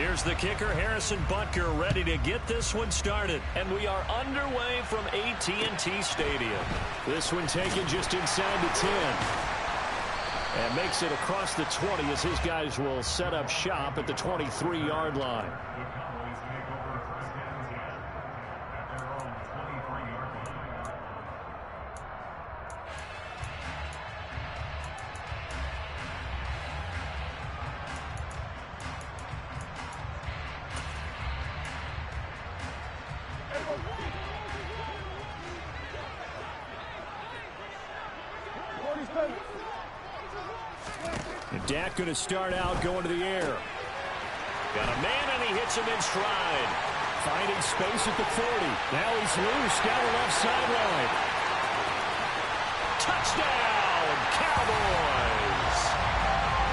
Here's the kicker, Harrison Butker, ready to get this one started. And we are underway from AT&T Stadium. This one taken just inside the 10. And makes it across the 20 as his guys will set up shop at the 23-yard line. And Dak going to start out going to the air. Got a man and he hits him in stride. Finding space at the 40. Now he's loose down the left sideline. Touchdown, Cowboys!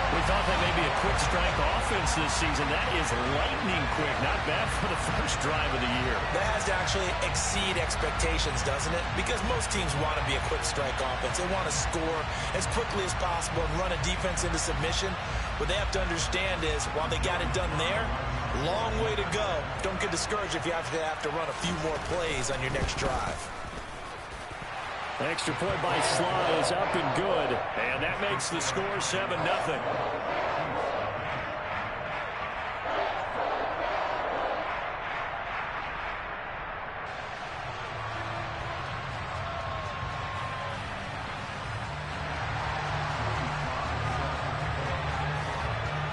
We thought that may be a quick strike offense this season. That is lightning quick. Not bad for the first drive of the year. That has to actually exceed expectations, doesn't it? Because most teams want to be a quick strike offense. They want to score as quickly as possible and run a defense into submission. What they have to understand is, while they got it done there, long way to go. Don't get discouraged if you have to run a few more plays on your next drive. Extra point by Sly is up and good. And that makes the score 7-0.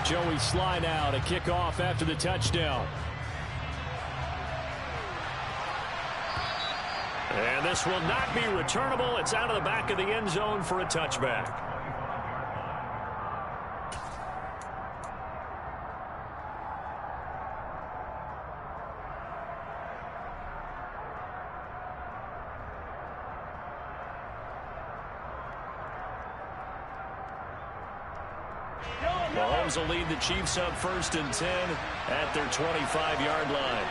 Joey Sly now to kick off after the touchdown. And this will not be returnable. It's out of the back of the end zone for a touchback. Mahomes will lead the Chiefs up 1st and 10 at their 25-yard line.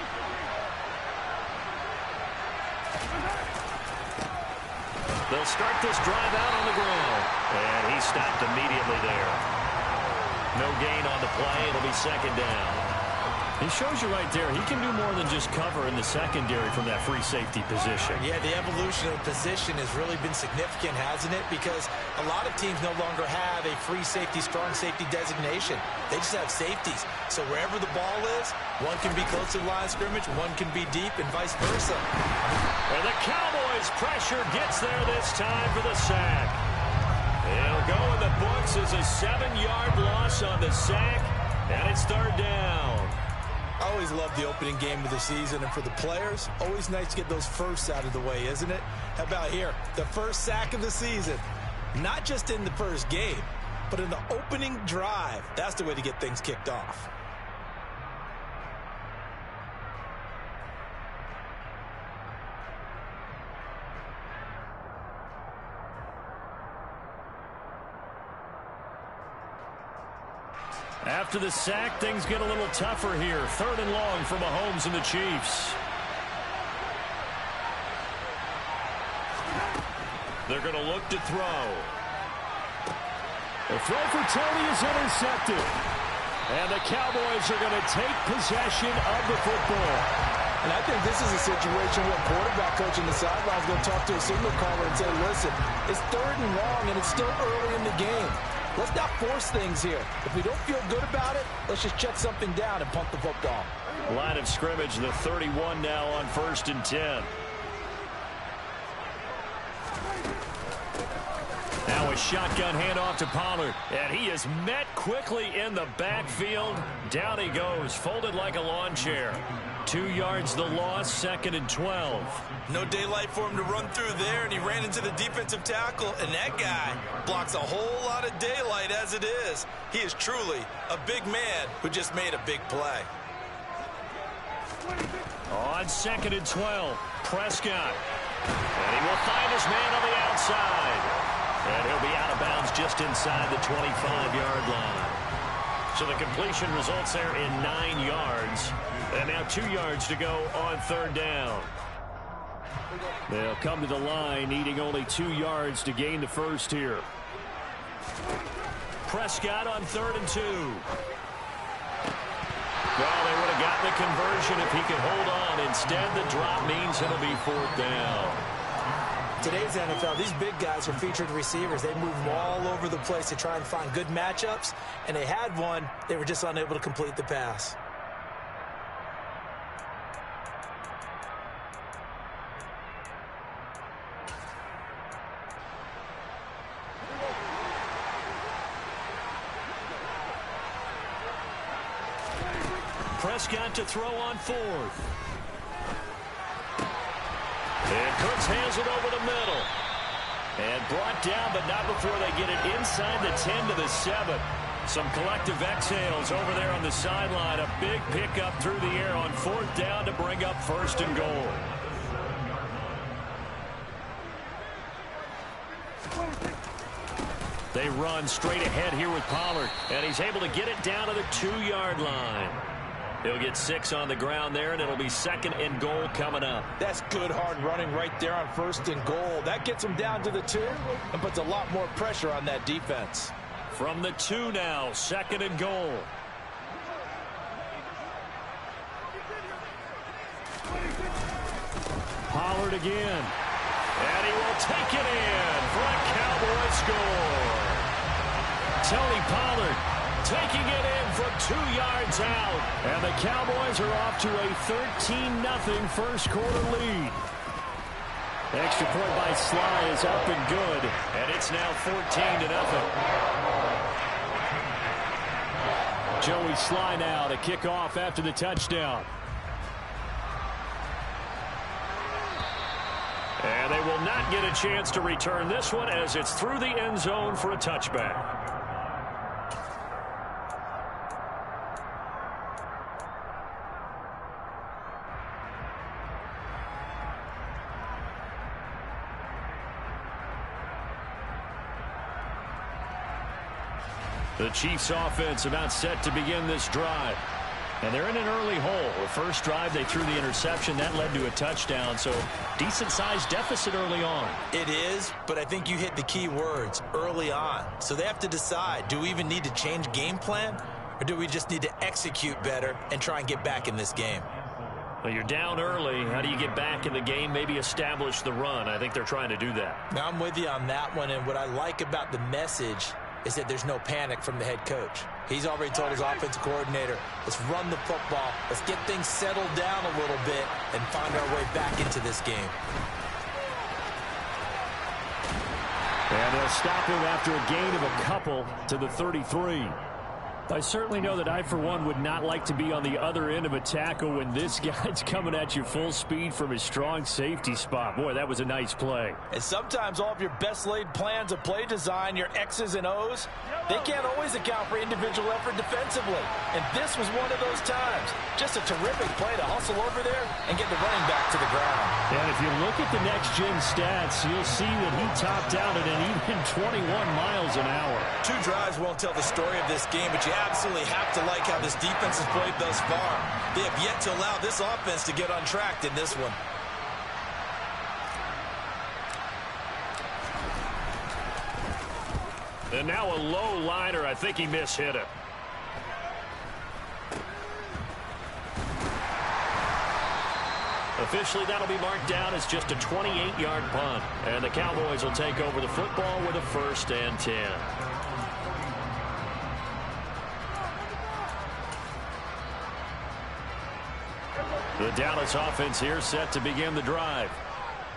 They'll start this drive out on the ground. And he stopped immediately there. No gain on the play. It'll be 2nd down. He shows you right there, he can do more than just cover in the secondary from that free safety position. Yeah, the evolution of position has really been significant, hasn't it? Because a lot of teams no longer have a free safety, strong safety designation. They just have safeties. So wherever the ball is, one can be close to the line of scrimmage, one can be deep, and vice versa. And the Cowboys' pressure gets there this time for the sack. It'll go in the books as a 7-yard loss on the sack, and it's 3rd down. I always love the opening game of the season, and for the players, always nice to get those firsts out of the way, isn't it? How about here? The first sack of the season. Not just in the first game, but in the opening drive. That's the way to get things kicked off. After the sack, things get a little tougher here. 3rd and long for Mahomes and the Chiefs. They're going to look to throw. The throw for Tony is intercepted. And the Cowboys are going to take possession of the football. And I think this is a situation where a quarterback coach in the sideline is going to talk to a signal caller and say, listen, it's 3rd and long and it's still early in the game. Let's not force things here. If we don't feel good about it, let's just check something down and punt the football. Line of scrimmage, the 31 now on 1st and 10. Now a shotgun handoff to Pollard. And he is met quickly in the backfield. Down he goes, folded like a lawn chair. 2 yards the loss, 2nd and 12. No daylight for him to run through there, and he ran into the defensive tackle, and that guy blocks a whole lot of daylight as it is. He is truly a big man who just made a big play. On 2nd and 12, Prescott. And he will find his man on the outside. And he'll be out of bounds just inside the 25-yard line. So the completion results there in 9 yards. And now 2 yards to go on 3rd down. They'll come to the line, needing only 2 yards to gain the first here. Prescott on 3rd and 2. Well, they would have gotten the conversion if he could hold on. Instead, the drop means it'll be 4th down. Today's NFL, these big guys are featured receivers. They move all over the place to try and find good matchups, and they had one. They were just unable to complete the pass. Prescott to throw on 4th. And Cooks hands it over the middle. And brought down, but not before they get it inside the 10 to the 7. Some collective exhales over there on the sideline. A big pickup through the air on 4th down to bring up 1st and goal. They run straight ahead here with Pollard. And he's able to get it down to the 2-yard line. He'll get 6 on the ground there, and it'll be 2nd and goal coming up. That's good hard running right there on 1st and goal. That gets him down to the 2 and puts a lot more pressure on that defense. From the 2 now, 2nd and goal. Pollard again. And he will take it in for a Cowboy score. Tony Pollard taking it in from 2 yards out. And the Cowboys are off to a 13-0 first quarter lead. Extra point by Sly is up and good. And it's now 14-0. Joey Sly now to kick off after the touchdown. And they will not get a chance to return this one as it's through the end zone for a touchback. The Chiefs offense about set to begin this drive. And they're in an early hole. The first drive, they threw the interception. That led to a touchdown, so decent-sized deficit early on. It is, but I think you hit the key words, early on. So they have to decide, do we even need to change game plan, or do we just need to execute better and try and get back in this game? Well, you're down early. How do you get back in the game, maybe establish the run? I think they're trying to do that. Now, I'm with you on that one, and what I like about the message is that there's no panic from the head coach. He's already told his offensive coordinator, let's run the football, let's get things settled down a little bit and find our way back into this game. And they'll stop him after a gain of a couple to the 33. I certainly know that I, for one, would not like to be on the other end of a tackle when this guy's coming at you full speed from his strong safety spot. Boy, that was a nice play. And sometimes all of your best laid plans of play design, your X's and O's, they can't always account for individual effort defensively. And this was one of those times. Just a terrific play to hustle over there and get the running back to the ground. And if you look at the next-gen stats, you'll see that he topped out at an even 21 miles an hour. 2 drives won't tell the story of this game, but you absolutely have to like how this defense has played thus far. They have yet to allow this offense to get untracked in this one. And now a low liner. I think he mishit it. Officially, that'll be marked down as just a 28-yard punt. And the Cowboys will take over the football with a 1st and 10. The Dallas offense here set to begin the drive.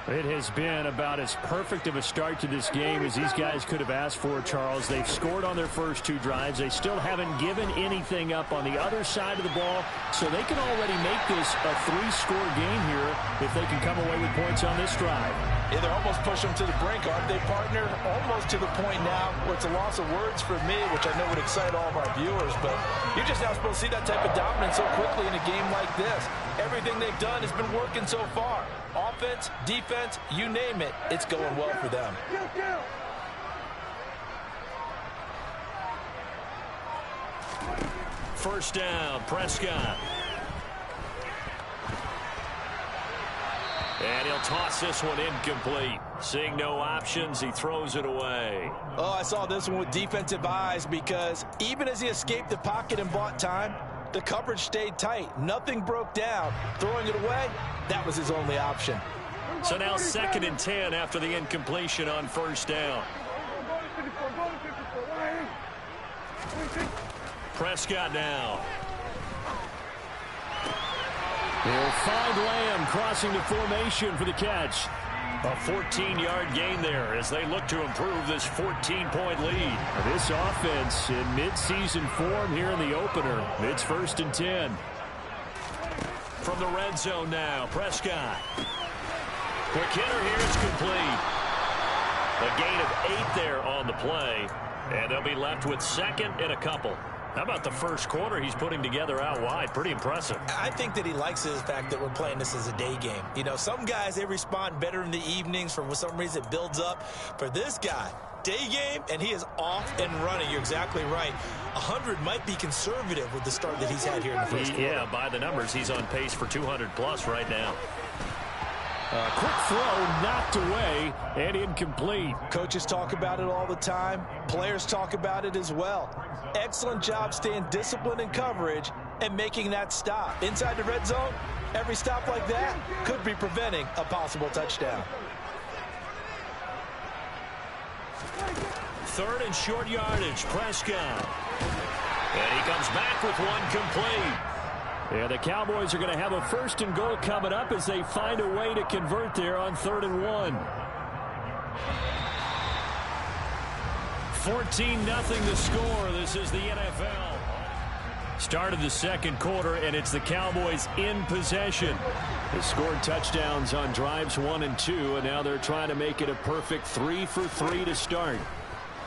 It has been about as perfect of a start to this game as these guys could have asked for, Charles. They've scored on their first 2 drives. They still haven't given anything up on the other side of the ball, so they can already make this a 3-score game here if they can come away with points on this drive. Yeah, they're almost pushing them to the brink, aren't they, partner? Almost to the point now where it's a loss of words for me, which I know would excite all of our viewers, but you're just now supposed to see that type of dominance so quickly in a game like this. Everything they've done has been working so far. Offense, defense, you name it, it's going well for them. First down, Prescott. And he'll toss this one incomplete. Seeing no options, he throws it away. Oh, I saw this one with defensive eyes because even as he escaped the pocket and bought time, The coverage stayed tight. Nothing broke down. Throwing it away, that was his only option. So now 2nd and 10 after the incompletion on 1st down. Prescott now. He'll find Lamb crossing the formation for the catch. A 14-yard gain there as they look to improve this 14-point lead. This offense in midseason form here in the opener. It's 1st and 10. From the red zone now, Prescott. Quick hitter here, it's complete. A gain of 8 there on the play, and they'll be left with 2nd and a couple. How about the first quarter he's putting together out wide? Pretty impressive. I think that he likes the fact that we're playing this as a day game. You know, some guys, they respond better in the evenings. For some reason, it builds up. For this guy, day game, and he is off and running. You're exactly right. 100 might be conservative with the start that he's had here in the first quarter. Yeah, by the numbers, he's on pace for 200-plus right now. A quick throw knocked away and incomplete. Coaches talk about it all the time. Players talk about it as well. Excellent job staying disciplined in coverage and making that stop. Inside the red zone, every stop like that could be preventing a possible touchdown. 3rd and short yardage, Prescott. And he comes back with one complete. Yeah, the Cowboys are going to have a 1st and goal coming up as they find a way to convert there on 3rd and 1. 14-0 the score. This is the NFL. Started the 2nd quarter, and it's the Cowboys in possession. They scored touchdowns on drives 1 and 2, and now they're trying to make it a perfect 3 for 3 to start.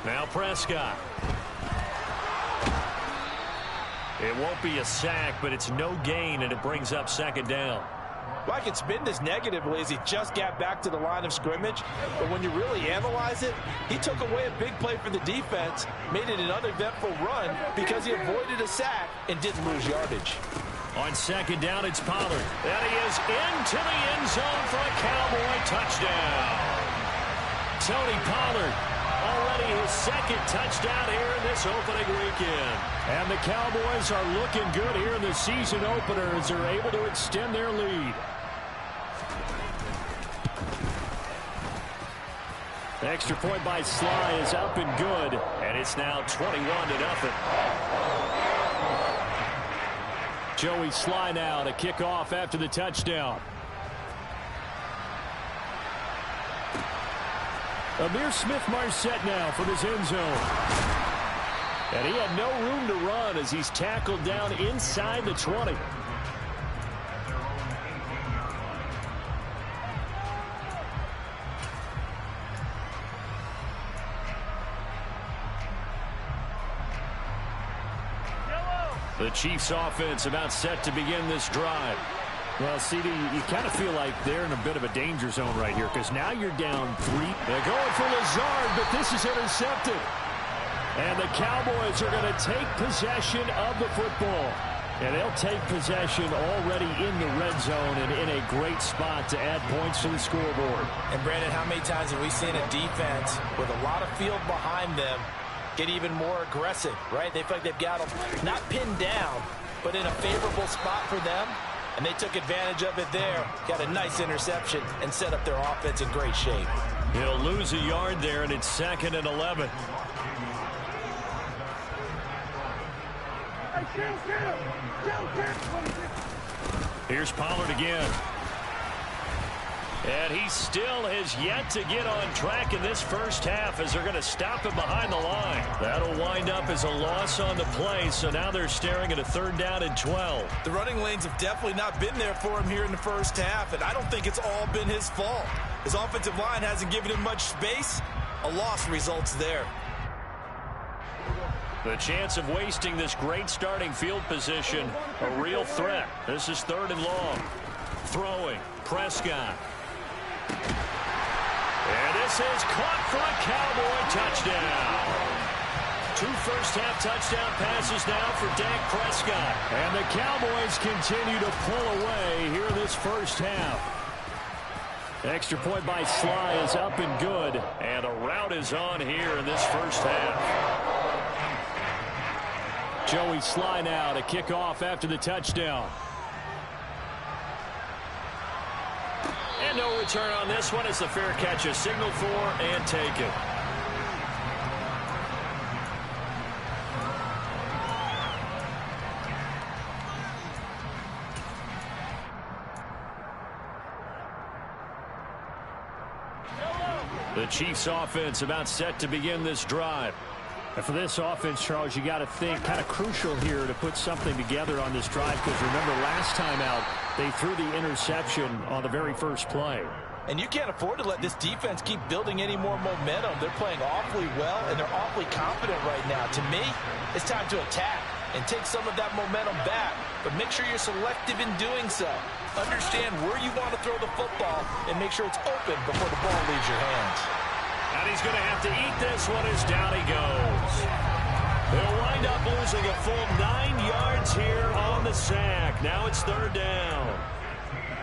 Now Prescott. It won't be a sack, but it's no gain, and it brings up 2nd down. Well, I can spin this negatively as he just got back to the line of scrimmage. But when you really analyze it, he took away a big play for the defense, made it an uneventful run because he avoided a sack and didn't lose yardage. On 2nd down, it's Pollard. And he is into the end zone for a Cowboy touchdown. Tony Pollard, already his 2nd touchdown here in this opening weekend. And the Cowboys are looking good here in the season opener as they're able to extend their lead. The extra point by Sly is up and good. And it's now 21-0. Joey Sly now to kick off after the touchdown. Amir Smith-Marset now from his end zone. And he had no room to run as he's tackled down inside the 20. The Chiefs offense about set to begin this drive. Well, CD, you kind of feel like they're in a bit of a danger zone right here because now you're down 3. They're going for Lazard, but this is intercepted. And the Cowboys are going to take possession of the football. And they'll take possession already in the red zone and in a great spot to add points to the scoreboard. And, Brandon, how many times have we seen a defense with a lot of field behind them get even more aggressive, right? They feel like they've got them not pinned down, but in a favorable spot for them. And they took advantage of it there. Got a nice interception and set up their offense in great shape. He'll lose a yard there, and it's 2nd and 11. Here's Pollard again. And he still has yet to get on track in this first half as they're going to stop him behind the line. That'll wind up as a loss on the play, so now they're staring at a 3rd down and 12. The running lanes have definitely not been there for him here in the first half, and I don't think it's all been his fault. His offensive line hasn't given him much space. A loss results there. The chance of wasting this great starting field position, a real threat. This is 3rd and long. Throwing, Prescott. And this is caught for a Cowboy touchdown. 2 first-half touchdown passes now for Dak Prescott. And the Cowboys continue to pull away here in this first half. Extra point by Sly is up and good. And a rout is on here in this first half. Joey Sly now to kick off after the touchdown. And no return on this one. It's the fair catch, a signal for, and take it. The Chiefs offense about set to begin this drive. And for this offense, Charles, you got to think kind of crucial here to put something together on this drive, because remember last time out they threw the interception on the very first play. And you can't afford to let this defense keep building any more momentum. They're playing awfully well, and they're awfully confident right now. To me, it's time to attack and take some of that momentum back, but make sure you're selective in doing so. Understand where you want to throw the football and make sure it's open before the ball leaves your hands. And he's going to have to eat this one as down he goes. They'll wind up losing a full 9 yards here on the sack. Now it's third down.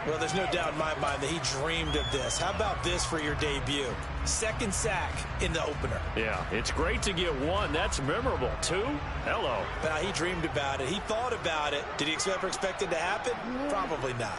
Well, there's no doubt in my mind that he dreamed of this. How about this for your debut? Second sack in the opener. Yeah, it's great to get one. That's memorable. 2? Hello. Now, he dreamed about it. He thought about it. Did he ever expect it to happen? Probably not.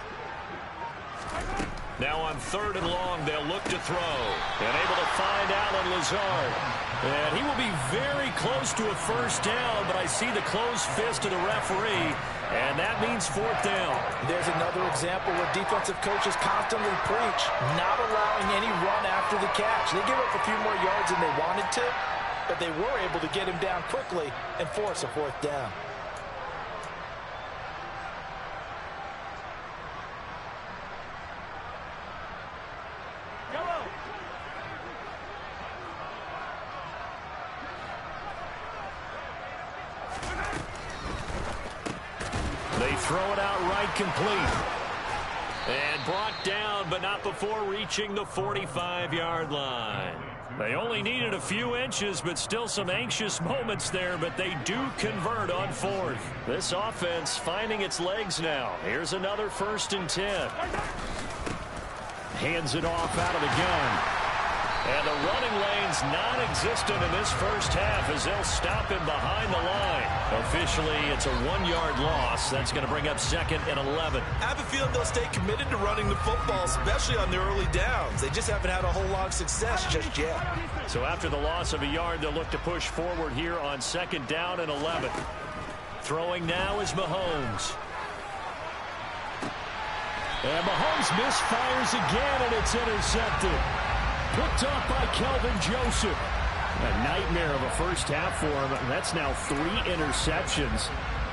Now on third and long, they'll look to throw. And able to find Allen Lazard. And he will be very close to a first down, but I see the closed fist of the referee, and that means fourth down. There's another example where defensive coaches constantly preach not allowing any run after the catch. They give up a few more yards than they wanted to, but they were able to get him down quickly and force a fourth down. They throw it out right, complete. And brought down, but not before reaching the 45-yard line. They only needed a few inches, but still some anxious moments there, but they do convert on fourth. This offense finding its legs now. Here's another 1st and 10. Hands it off out of the gun. And the running lane's non-existent in this first half as they'll stop him behind the line. Officially, it's a 1-yard loss. That's going to bring up 2nd and 11. I have a feeling they'll stay committed to running the football, especially on their early downs. They just haven't had a whole lot of success just yet. So after the loss of a yard, they'll look to push forward here on 2nd down and 11. Throwing now is Mahomes. And Mahomes misfires again, and it's intercepted. Picked off by Kelvin Joseph. A nightmare of a first half for him. That's now 3 interceptions.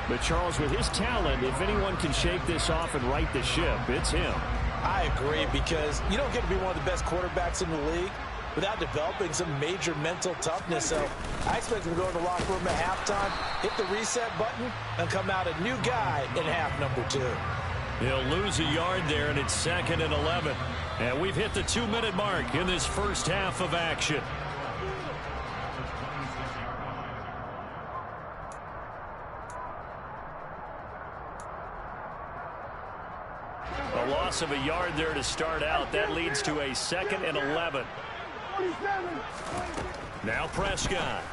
But Charles, with his talent, if anyone can shake this off and right the ship, it's him. I agree, because you don't get to be one of the best quarterbacks in the league without developing some major mental toughness. So I expect him to go in the locker room at halftime, hit the reset button, and come out a new guy in half number 2. He'll lose a yard there, and it's 2nd and 11. And we've hit the 2-minute mark in this first half of action. A loss of a yard there to start out. That leads to a 2nd and 11. Now Prescott.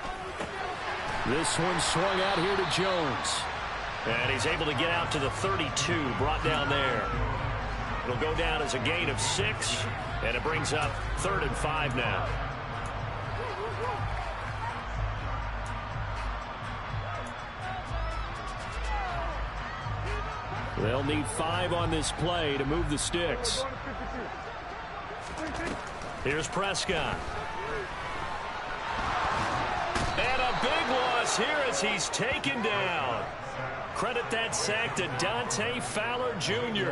This one swung out here to Jones. And he's able to get out to the 32, brought down there. It'll go down as a gain of 6, and it brings up 3rd and 5 now. They'll need 5 on this play to move the sticks. Here's Prescott. And a big loss here as he's taken down. Credit that sack to Dante Fowler Jr.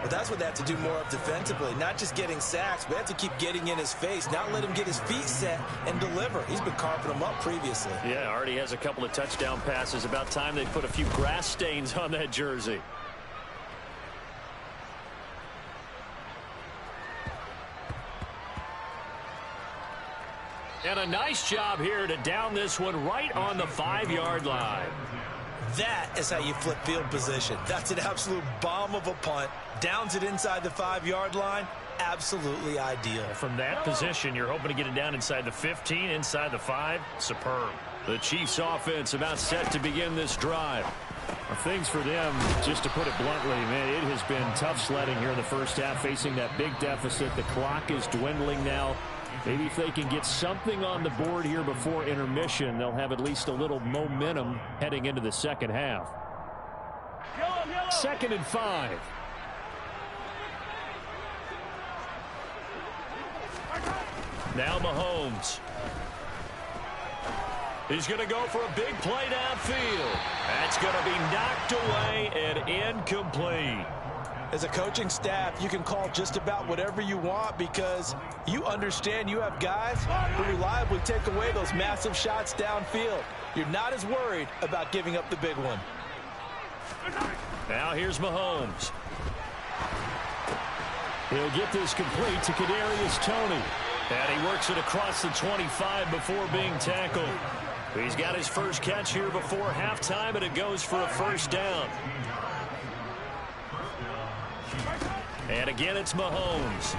But that's what they have to do more of defensively, not just getting sacks, but they have to keep getting in his face, not let him get his feet set and deliver. He's been carving them up previously. Yeah, already has a couple of touchdown passes. About time they put a few grass stains on that jersey. And a nice job here to down this one right on the 5-yard line. That is how you flip field position. That's an absolute bomb of a punt. Downs it inside the 5-yard line. Absolutely ideal. From that position, you're hoping to get it down inside the 15, inside the 5. Superb. The Chiefs offense about set to begin this drive. Things for them, just to put it bluntly, man, it has been tough sledding here in the first half, facing that big deficit. The clock is dwindling now. Maybe if they can get something on the board here before intermission, they'll have at least a little momentum heading into the second half. 2nd and 5. Now Mahomes. He's going to go for a big play downfield. That's going to be knocked away and incomplete. As a coaching staff, you can call just about whatever you want because you understand you have guys who reliably take away those massive shots downfield. You're not as worried about giving up the big one. Now here's Mahomes. He'll get this complete to Kadarius Toney. And he works it across the 25 before being tackled. He's got his first catch here before halftime, and it goes for a first down. And again, it's Mahomes.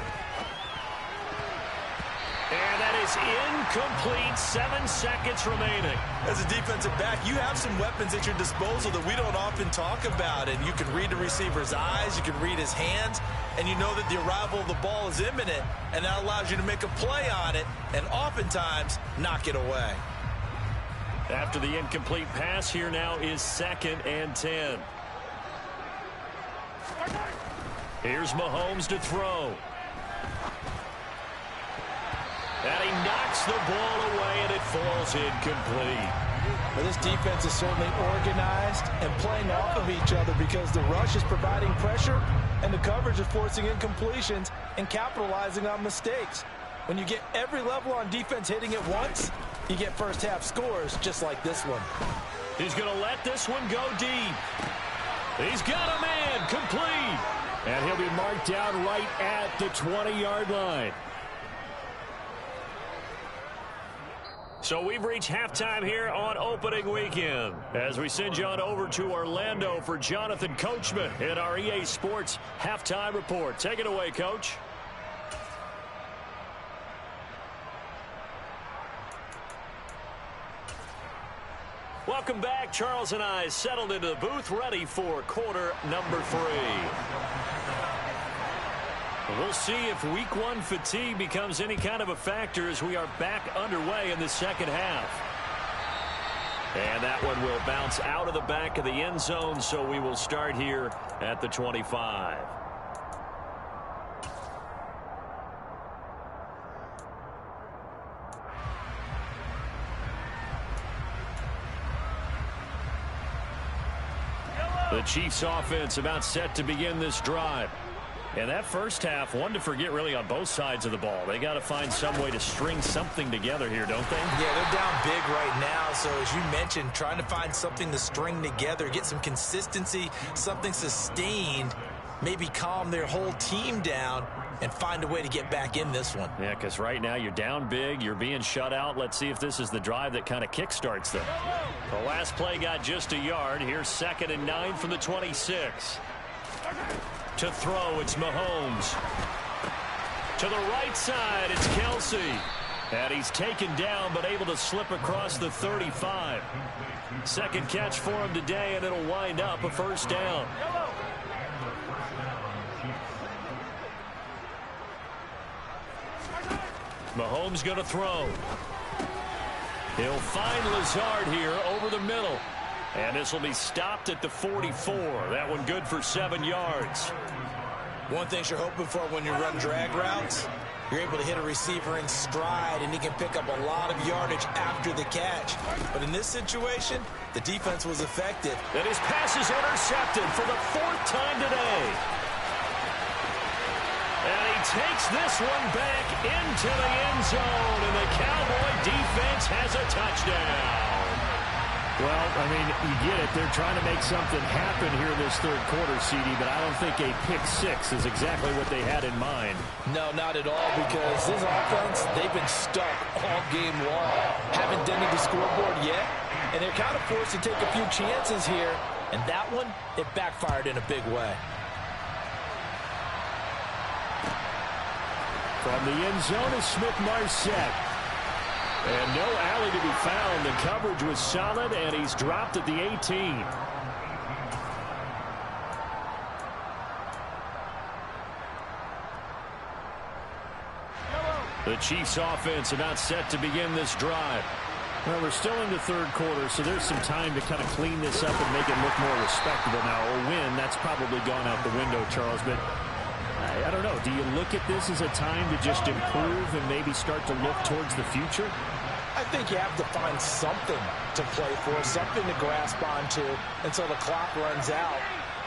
And that is incomplete. 7 seconds remaining. As a defensive back, you have some weapons at your disposal that we don't often talk about. And you can read the receiver's eyes, you can read his hands, and you know that the arrival of the ball is imminent, and that allows you to make a play on it and oftentimes knock it away. After the incomplete pass, here now is 2nd and 10. Here's Mahomes to throw. And he knocks the ball away, and it falls incomplete. Well, this defense is certainly organized and playing off of each other because the rush is providing pressure and the coverage is forcing incompletions and capitalizing on mistakes. When you get every level on defense hitting at once, you get first half scores just like this one. He's going to let this one go deep. He's got a man complete. And he'll be marked down right at the 20-yard line. So we've reached halftime here on opening weekend as we send you on over to Orlando for Jonathan Coachman in our EA Sports Halftime Report. Take it away, Coach. Welcome back. Charles and I settled into the booth, ready for quarter number 3. We'll see if week 1 fatigue becomes any kind of a factor as we are back underway in the second half. And that one will bounce out of the back of the end zone, so we will start here at the 25. The Chiefs offense about set to begin this drive. And that first half, one to forget really on both sides of the ball. They got to find some way to string something together here, don't they? Yeah, they're down big right now. So as you mentioned, trying to find something to string together, get some consistency, something sustained, maybe calm their whole team down and find a way to get back in this one. Yeah, because right now you're down big, you're being shut out. Let's see if this is the drive that kind of kickstarts them. The last play got just a yard. Here's 2nd and 9 from the 26. To throw, it's Mahomes. To the right side, it's Kelsey. And he's taken down, but able to slip across the 35. Second catch for him today, and it'll wind up a first down. Mahomes going to throw. He'll find Lazard here over the middle. And this will be stopped at the 44. That one good for 7 yards. One thing you're hoping for when you run drag routes, you're able to hit a receiver in stride, and he can pick up a lot of yardage after the catch. But in this situation, the defense was effective. And his pass is intercepted for the 4th time today. And he takes this one back into the end zone, and the Cowboy defense has a touchdown. Well, I mean, you get it. They're trying to make something happen here this third quarter, CD, but I don't think a pick-6 is exactly what they had in mind. No, not at all, because this offense, they've been stuck all game long. Haven't dented the scoreboard yet, and they're kind of forced to take a few chances here, and that one, it backfired in a big way. From the end zone is Smith-Marset. And no alley to be found. The coverage was solid, and he's dropped at the 18. The Chiefs offense about set to begin this drive. Well, we're still in the third quarter, so there's some time to kind of clean this up and make it look more respectable now. A win, that's probably gone out the window, Charles, but I don't know. Do you look at this as a time to just improve and maybe start to look towards the future? I think you have to find something to play for, something to grasp onto until the clock runs out.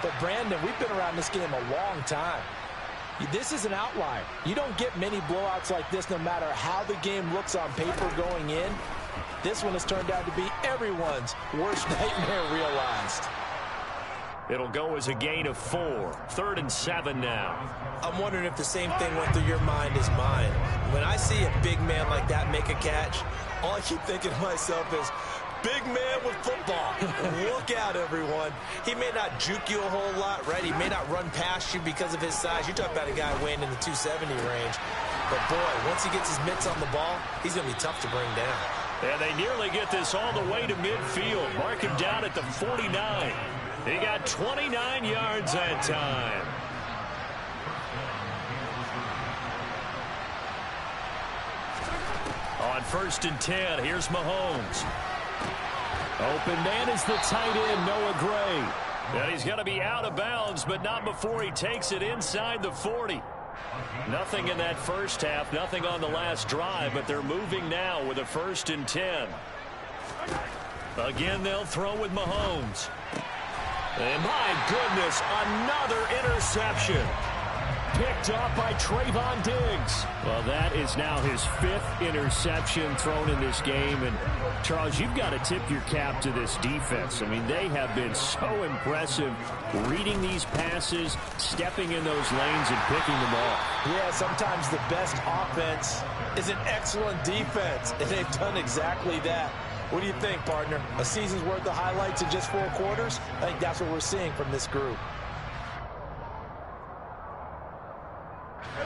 But, Brandon, we've been around this game a long time. This is an outlier. You don't get many blowouts like this no matter how the game looks on paper going in. This one has turned out to be everyone's worst nightmare realized. It'll go as a gain of 4. 3rd and 7 now. I'm wondering if the same thing went through your mind as mine. When I see a big man like that make a catch, all I keep thinking to myself is, big man with football. Look out, everyone. He may not juke you a whole lot, right? He may not run past you because of his size. You talk about a guy weighing in the 270 range. But, boy, once he gets his mitts on the ball, he's going to be tough to bring down. And they nearly get this all the way to midfield. Mark him down at the 49. He got 29 yards that time. On 1st and 10, here's Mahomes. Open man is the tight end, Noah Gray. And he's going to be out of bounds, but not before he takes it inside the 40. Nothing in that first half, nothing on the last drive, but they're moving now with a 1st and 10. Again, they'll throw with Mahomes. And my goodness, another interception. Picked off by Trayvon Diggs. Well, that is now his 5th interception thrown in this game. And, Charles, you've got to tip your cap to this defense. I mean, they have been so impressive reading these passes, stepping in those lanes, and picking them off. Yeah, sometimes the best offense is an excellent defense, and they've done exactly that. What do you think, partner? A season's worth of highlights in just 4 quarters? I think that's what we're seeing from this group.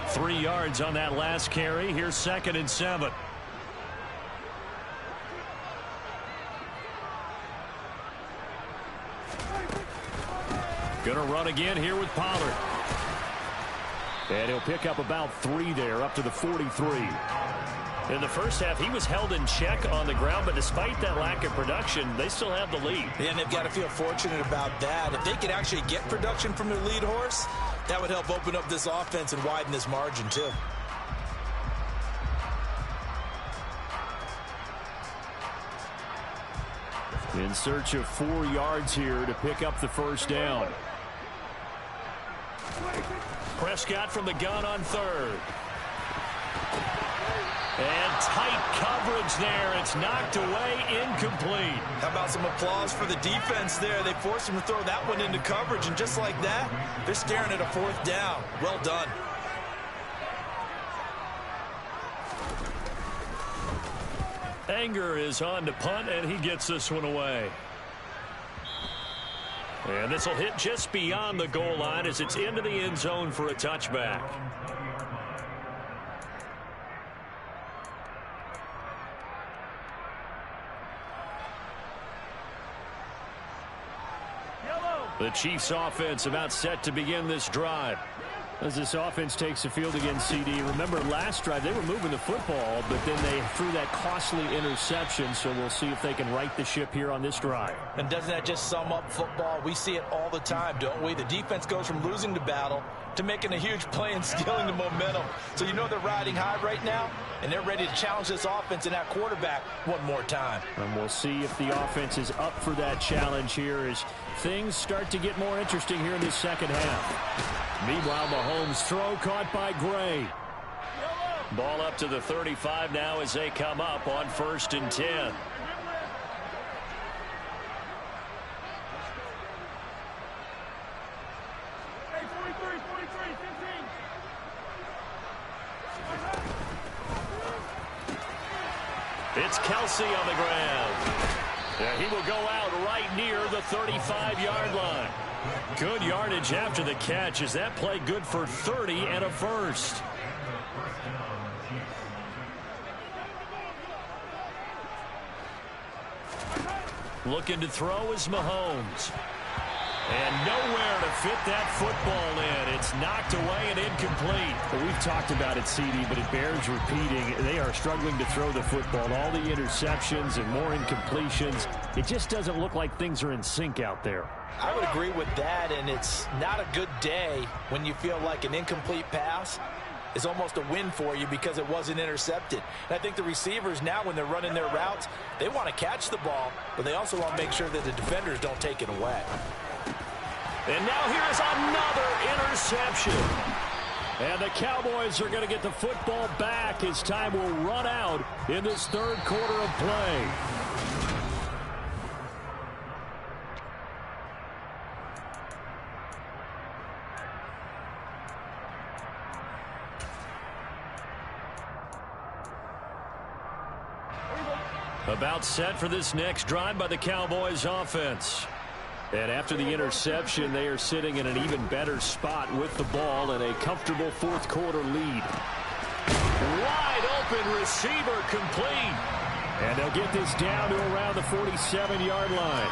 3 yards on that last carry. Here's 2nd and 7. Gonna run again here with Pollard. And he'll pick up about 3 there, up to the 43. In the first half, he was held in check on the ground, but despite that lack of production, they still have the lead. And they've got to feel fortunate about that. If they could actually get production from their lead horse, that would help open up this offense and widen this margin, too. In search of 4 yards here to pick up the 1st down. Prescott from the gun on 3rd. And tight coverage there. It's knocked away, incomplete. How about some applause for the defense there? They forced him to throw that one into coverage, and just like that, they're staring at a 4th down. Well done. Anger is on to punt, and he gets this one away. And this will hit just beyond the goal line as it's into the end zone for a touchback. The Chiefs offense about set to begin this drive. As this offense takes the field against CD, remember last drive they were moving the football, but then they threw that costly interception, so we'll see if they can right the ship here on this drive. And doesn't that just sum up football? We see it all the time, don't we? The defense goes from losing the battle to making a huge play and stealing the momentum. So you know they're riding high right now, and they're ready to challenge this offense and that quarterback one more time. And we'll see if the offense is up for that challenge here as things start to get more interesting here in this second half. Meanwhile, Mahomes' throw caught by Gray. Ball up to the 35 now as they come up on 1st and 10. It's Kelsey on the ground. And he will go out right near the 35-yard line. Good yardage after the catch. Is that play good for 30 and a 1st? Looking to throw is Mahomes. And nowhere to fit that football in. It's knocked away and incomplete. Well, we've talked about it, CD, but it bears repeating. They are struggling to throw the football. All the interceptions and more incompletions. It just doesn't look like things are in sync out there. I would agree with that, and it's not a good day when you feel like an incomplete pass is almost a win for you because it wasn't intercepted. And I think the receivers now, when they're running their routes, they want to catch the ball, but they also want to make sure that the defenders don't take it away. And now here's another interception. And the Cowboys are going to get the football back as time will run out in this third quarter of play. About set for this next drive by the Cowboys offense. And after the interception, they are sitting in an even better spot with the ball and a comfortable fourth quarter lead. Wide open receiver complete. And they'll get this down to around the 47-yard line.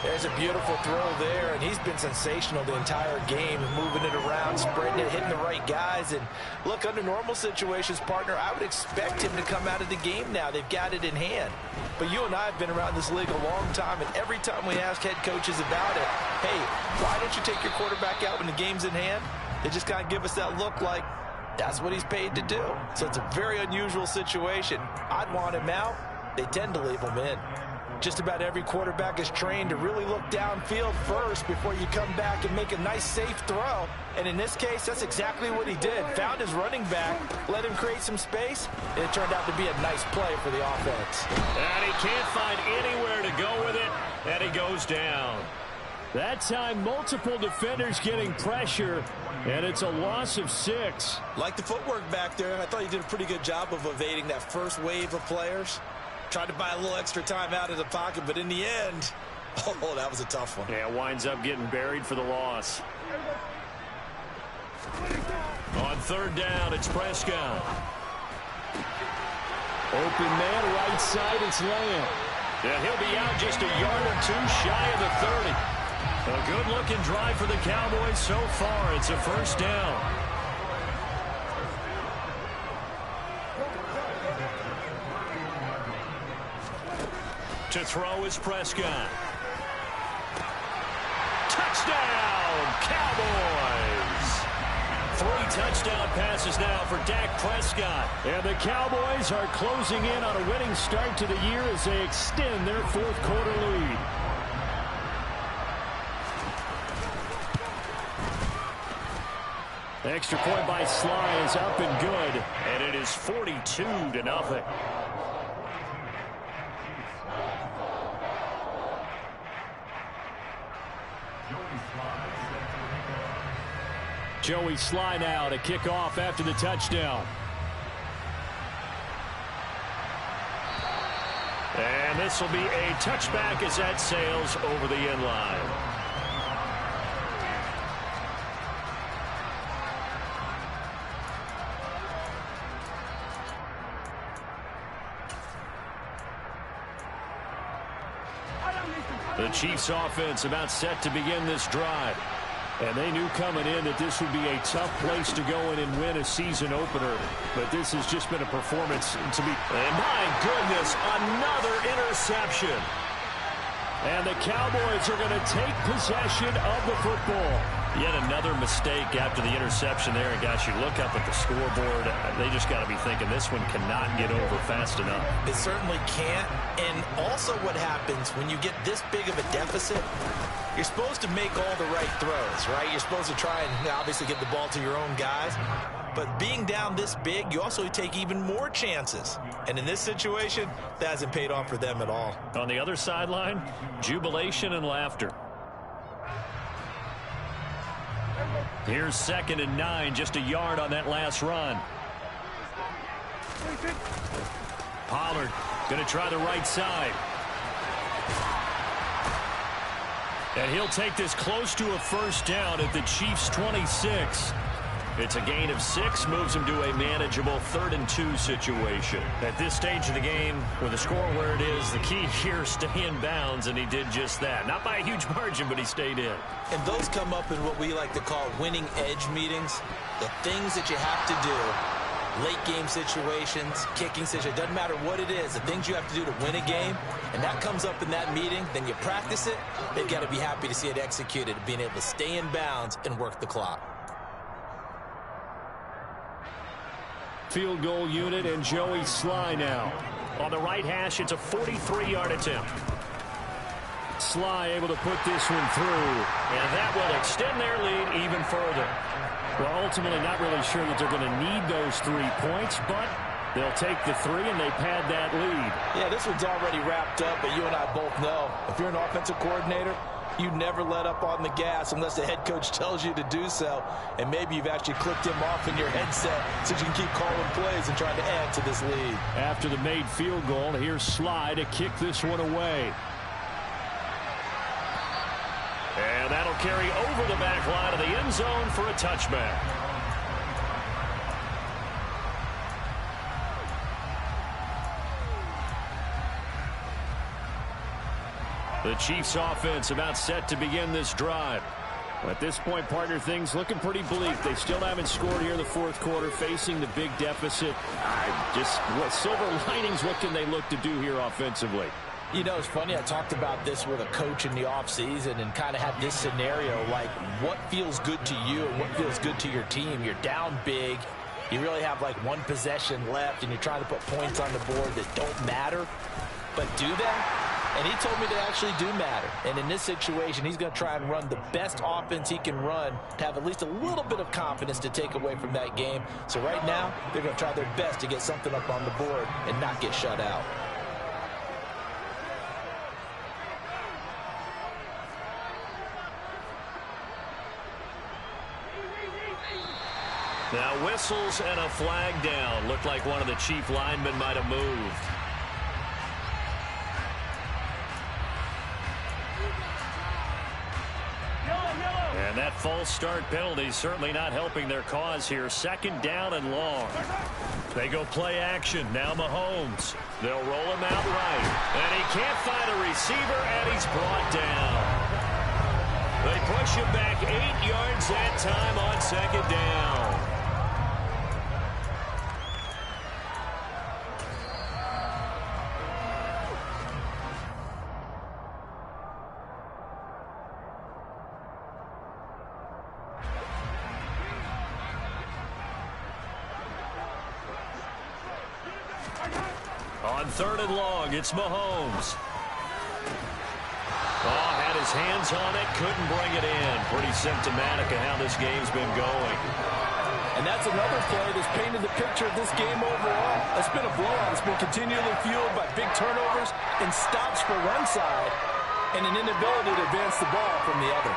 There's a beautiful throw there, and he's been sensational the entire game, moving it around, spreading it, hitting the right guys. And look, under normal situations, partner, I would expect him to come out of the game now. They've got it in hand. But you and I have been around this league a long time, and every time we ask head coaches about it, hey, why don't you take your quarterback out when the game's in hand? They just kind of give us that look like that's what he's paid to do. So it's a very unusual situation. I'd want him out. They tend to leave him in. Just about every quarterback is trained to really look downfield first before you come back and make a nice, safe throw. And in this case, that's exactly what he did. Found his running back, let him create some space, and it turned out to be a nice play for the offense. And he can't find anywhere to go with it, and he goes down. That time, multiple defenders getting pressure, and it's a loss of 6. Like the footwork back there, I thought he did a pretty good job of evading that first wave of players. Tried to buy a little extra time out of the pocket, but in the end, oh, that was a tough one. Yeah, winds up getting buried for the loss. On third down, it's Prescott. Open man, right side, it's Lamb. And he'll be out just a yard or two shy of the 30. A good-looking drive for the Cowboys so far. It's a first down. To throw is Prescott. Touchdown, Cowboys! 3 touchdown passes now for Dak Prescott. And the Cowboys are closing in on a winning start to the year as they extend their fourth quarter lead. Extra point by Sly is up and good. And it is 42-0. Joey Sly now to kick off after the touchdown. And this will be a touchback as that sails over the end line. The Chiefs offense about set to begin this drive. And they knew coming in that this would be a tough place to go in and win a season opener. But this has just been a performance to be... And my goodness, another interception. And the Cowboys are going to take possession of the football. Yet another mistake after the interception there. And guys, you look up at the scoreboard, they just got to be thinking this one cannot get over fast enough. It certainly can't. And also what happens when you get this big of a deficit, you're supposed to make all the right throws, right? You're supposed to try and obviously get the ball to your own guys. But being down this big, you also take even more chances. And in this situation, that hasn't paid off for them at all. On the other sideline, jubilation and laughter. Here's 2nd and 9, just a yard on that last run. Pollard going to try the right side. And he'll take this close to a first down at the Chiefs' 26. It's a gain of 6, moves him to a manageable 3rd and 2 situation. At this stage of the game, with the score where it is, the key here is stay in bounds, and he did just that. Not by a huge margin, but he stayed in. And those come up in what we like to call winning edge meetings. The things that you have to do, late game situations, kicking situations, doesn't matter what it is, the things you have to do to win a game, and that comes up in that meeting, then you practice it, they've got to be happy to see it executed, being able to stay in bounds and work the clock. Field goal unit and Joey Sly now. On the right hash, it's a 43-yard attempt. Sly able to put this one through. And that will extend their lead even further. Well, ultimately not really sure that they're going to need those 3 points, but they'll take the 3 and they pad that lead. Yeah, this one's already wrapped up, but you and I both know if you're an offensive coordinator, you never let up on the gas unless the head coach tells you to do so. And maybe you've actually clicked him off in your headset so you can keep calling plays and trying to add to this lead. After the made field goal, here's Sly to kick this one away. And that'll carry over the back line of the end zone for a touchback. The Chiefs offense about set to begin this drive. At this point, partner, things looking pretty bleak. They still haven't scored here in the 4th quarter, facing the big deficit. Just what silver linings, what can they look to do here offensively? You know, it's funny, I talked about this with a coach in the offseason and kind of had this scenario, like what feels good to you and what feels good to your team. You're down big. You really have like 1 possession left, and you're trying to put points on the board that don't matter. But do they? And he told me they actually do matter. And in this situation, he's going to try and run the best offense he can run to have at least a little bit of confidence to take away from that game. So right now, they're going to try their best to get something up on the board and not get shut out. Now whistles and a flag down. Looked like one of the Chief linemen might have moved. And that false start penalty certainly not helping their cause here. 2nd down and long. They go play action. Now Mahomes. They'll roll him out right. And he can't find a receiver, and he's brought down. They push him back 8 yards that time on 2nd down. On 3rd and long, it's Mahomes. Oh, had his hands on it, couldn't bring it in. Pretty symptomatic of how this game's been going. And that's another play that's painted the picture of this game overall. It's been a blowout. It's been continually fueled by big turnovers and stops for one side and an inability to advance the ball from the other.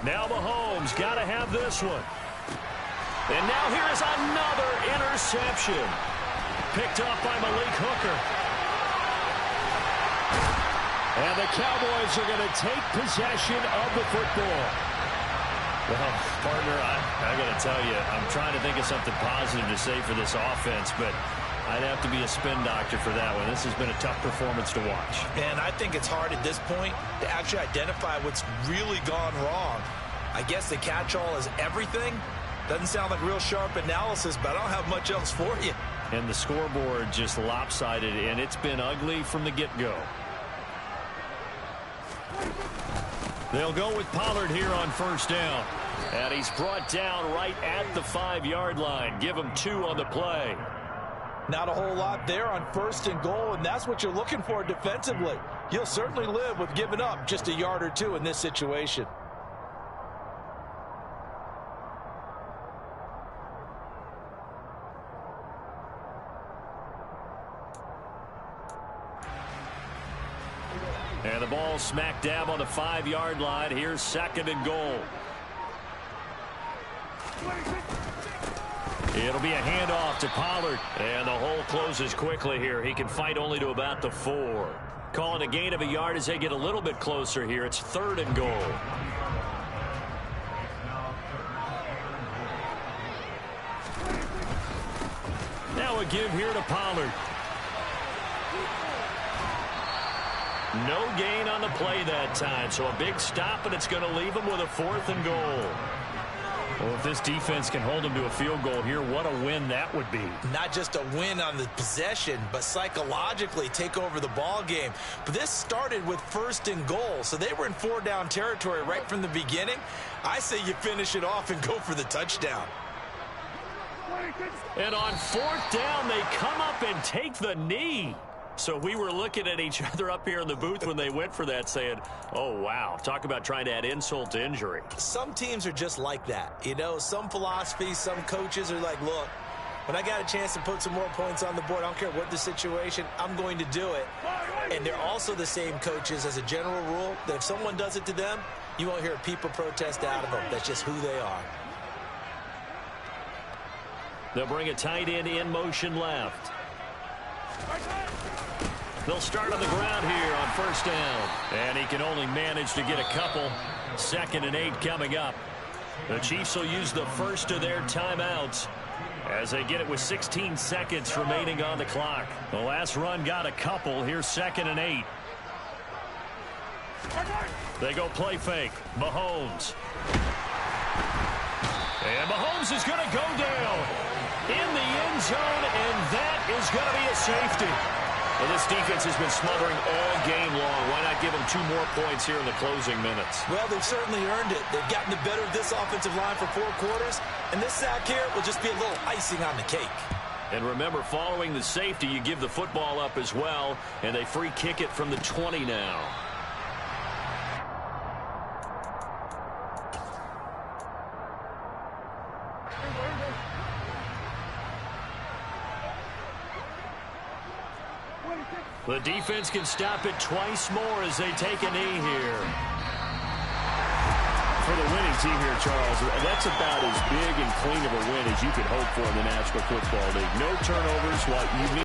Now Mahomes got to have this one. And now here is another interception. Picked up by Malik Hooker. And the Cowboys are going to take possession of the football. Well, partner, I got to tell you, I'm trying to think of something positive to say for this offense, but I'd have to be a spin doctor for that one. This has been a tough performance to watch. And I think it's hard at this point to actually identify what's really gone wrong. I guess the catch-all is everything. Doesn't sound like real sharp analysis, but I don't have much else for you. And the scoreboard just lopsided, and it's been ugly from the get-go. They'll go with Pollard here on 1st down. And he's brought down right at the 5-yard line. Give him 2 on the play. Not a whole lot there on 1st and goal, and that's what you're looking for defensively. You'll certainly live with giving up just a yard or 2 in this situation. And the ball smack dab on the 5-yard line. Here's 2nd and goal. It'll be a handoff to Pollard. And the hole closes quickly here. He can fight only to about the 4. Calling a gain of a yard as they get a little bit closer here. It's 3rd and goal. Now a give here to Pollard. No gain on the play that time, so a big stop, and it's going to leave him with a 4th and goal. Well, if this defense can hold him to a field goal here, what a win that would be. Not just a win on the possession, but psychologically take over the ball game. But this started with 1st and goal, so they were in 4-down territory right from the beginning. I say you finish it off and go for the touchdown. And on 4th down, they come up and take the knee. So we were looking at each other up here in the booth when they went for that saying, oh, wow, talk about trying to add insult to injury. Some teams are just like that. You know, some philosophies, some coaches are like, look, when I got a chance to put some more points on the board, I don't care what the situation, I'm going to do it. And they're also the same coaches as a general rule that if someone does it to them, you won't hear people protest out of them. That's just who they are. They'll bring a tight end in motion left. They'll start on the ground here on 1st down. And he can only manage to get a couple. 2nd and 8 coming up. The Chiefs will use the first of their timeouts as they get it with 16 seconds remaining on the clock. The last run got a couple. Here's 2nd and 8. They go play fake. Mahomes. And Mahomes is going to go down in the end zone, and that is going to be a safety. Well, this defense has been smothering all game long. Why not give them 2 more points here in the closing minutes? Well, they've certainly earned it. They've gotten the better of this offensive line for 4 quarters, and this sack here will just be a little icing on the cake. And remember, following the safety, you give the football up as well, and they free kick it from the 20 now. The defense can stop it twice more as they take a knee here. For the winning team here, Charles, that's about as big and clean of a win as you could hope for in the National Football League. No turnovers while you need